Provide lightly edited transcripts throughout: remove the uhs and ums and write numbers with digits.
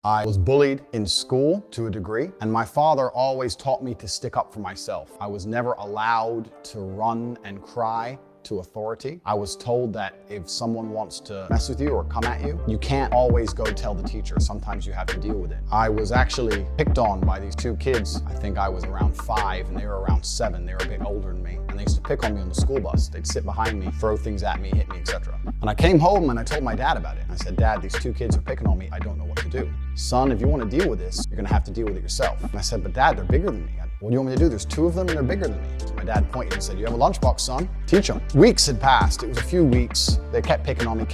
I was bullied in school to a degree, and my father always taught me to stick up for myself. I was never allowed to run and cry to authority. I was told that if someone wants to mess with you or come at you, you can't always go tell the teacher. Sometimes you have to deal with it. I was actually picked on by these two kids. I think I was around 5 and they were around 7. They were a bit older than me, and they used to pick on me on the school bus. They'd sit behind me, throw things at me, hit me, etc. And I came home and I told my dad about it. I said, "Dad, these two kids are picking on me. I don't know what to do. Son, if you want to deal with this, you're gonna have to deal with it yourself." And I said, "But Dad, they're bigger than me. What do you want me to do? There's 2 of them and they're bigger than me." So my dad pointed and said, "You have a lunchbox, son. Teach them." Weeks had passed. It was a few weeks. They kept picking on me,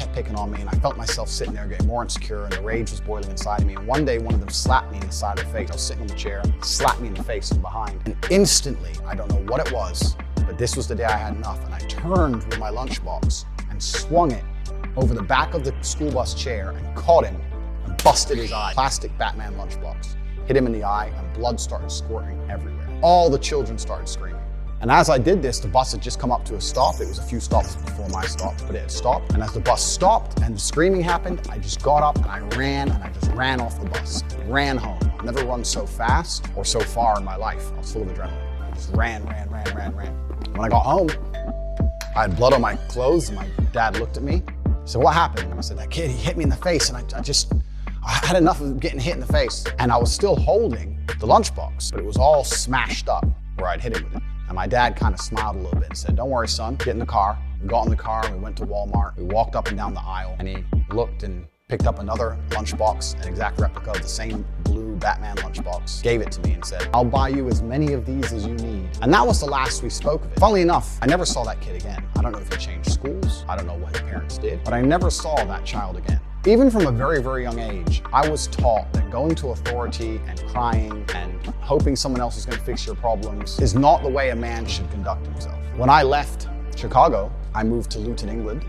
and I felt myself sitting there getting more insecure, and the rage was boiling inside of me. And one day, one of them slapped me in the side of the face. I was sitting on the chair, slapped me in the face from behind. And instantly, I don't know what it was, but this was the day I had enough. And I turned with my lunchbox and swung it over the back of the school bus chair and caught him and busted his eye. Plastic Batman lunchbox. Hit him in the eye, and blood started squirting everywhere. All the children started screaming. And as I did this, the bus had just come up to a stop. It was a few stops before my stop, but it had stopped. And as the bus stopped and the screaming happened, I just got up and I just ran off the bus, ran home. I've never run so fast or so far in my life. I was full of adrenaline. I just ran. When I got home, I had blood on my clothes, and my dad looked at me. He said, "What happened?" And I said, "That kid, he hit me in the face, and I had enough of getting hit in the face." And I was still holding the lunchbox, but it was all smashed up where I'd hit him with it. And my dad kind of smiled a little bit and said, "Don't worry, son, get in the car." We got in the car and we went to Walmart. We walked up and down the aisle, and he looked and picked up another lunchbox, an exact replica of the same blue Batman lunchbox, gave it to me and said, "I'll buy you as many of these as you need." And that was the last we spoke of it. Funnily enough, I never saw that kid again. I don't know if he changed schools. I don't know what his parents did, but I never saw that child again. Even from a very, very young age, I was taught that going to authority and crying and hoping someone else is going to fix your problems is not the way a man should conduct himself. When I left Chicago, I moved to Luton, England,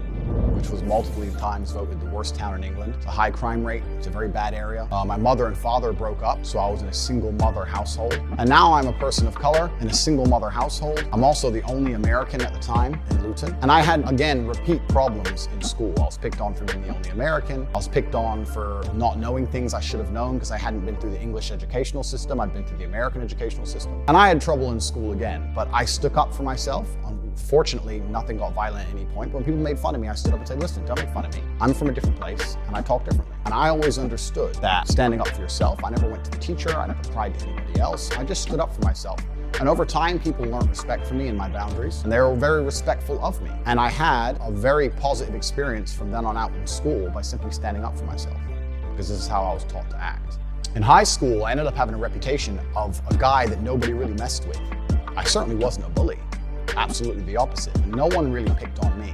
which was multiple times voted the worst town in England. It's a high crime rate. It's a very bad area. My mother and father broke up, so I was in a single mother household. And now I'm a person of color in a single mother household. I'm also the only American at the time in Luton. And I had, again, repeat problems in school. I was picked on for being the only American. I was picked on for not knowing things I should have known because I hadn't been through the English educational system. I'd been through the American educational system. And I had trouble in school again, but I stuck up for myself. Fortunately, nothing got violent at any point. But when people made fun of me, I stood up and said, "Listen, don't make fun of me. I'm from a different place and I talk differently." And I always understood that standing up for yourself, I never went to the teacher, I never cried to anybody else. I just stood up for myself. And over time, people learned respect for me and my boundaries, and they were very respectful of me. And I had a very positive experience from then on out in school by simply standing up for myself, because this is how I was taught to act. In high school, I ended up having a reputation of a guy that nobody really messed with. I certainly wasn't a bully. Absolutely the opposite. No one really picked on me.